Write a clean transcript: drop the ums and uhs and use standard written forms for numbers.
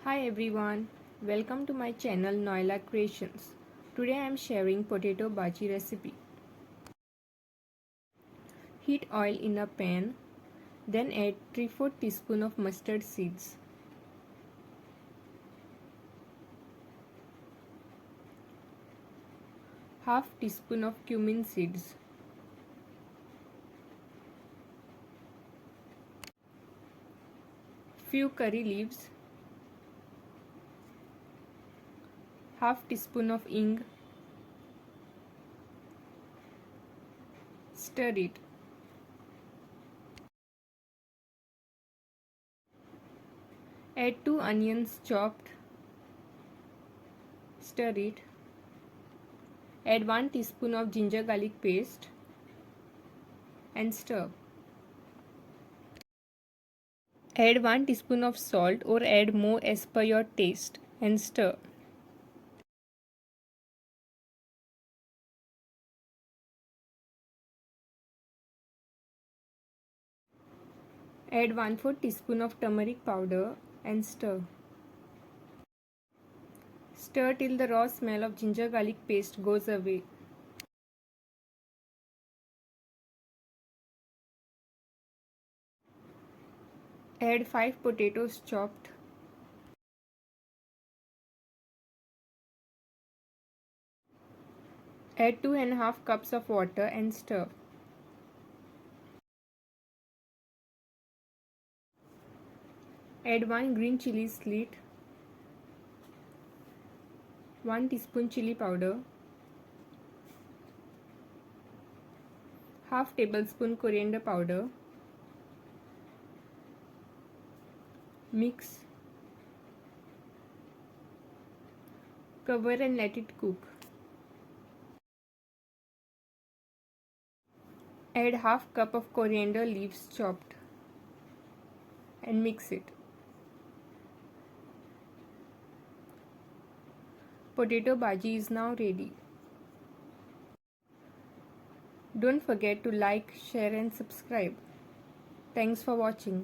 Hi everyone, welcome to my channel Noila Creations. Today I am sharing potato bhaji recipe. Heat oil in a pan, then add 3/4 teaspoon of mustard seeds. Half teaspoon of cumin seeds. Few curry leaves. Half teaspoon of ing. Stir it. Add 2 onions chopped. Stir it. Add 1 teaspoon of ginger garlic paste and stir. Add 1 teaspoon of salt or add more as per your taste and stir. Add 1/4 teaspoon of turmeric powder and stir. Stir till the raw smell of ginger garlic paste goes away. Add 5 potatoes chopped. Add 2.5 cups of water and stir. Add 1 green chili slit, 1 teaspoon chili powder, half tablespoon coriander powder. Mix. Cover and let it cook. Add half cup of coriander leaves chopped and mix it. Potato bhaji is now ready. Don't forget to like, share and subscribe. Thanks for watching.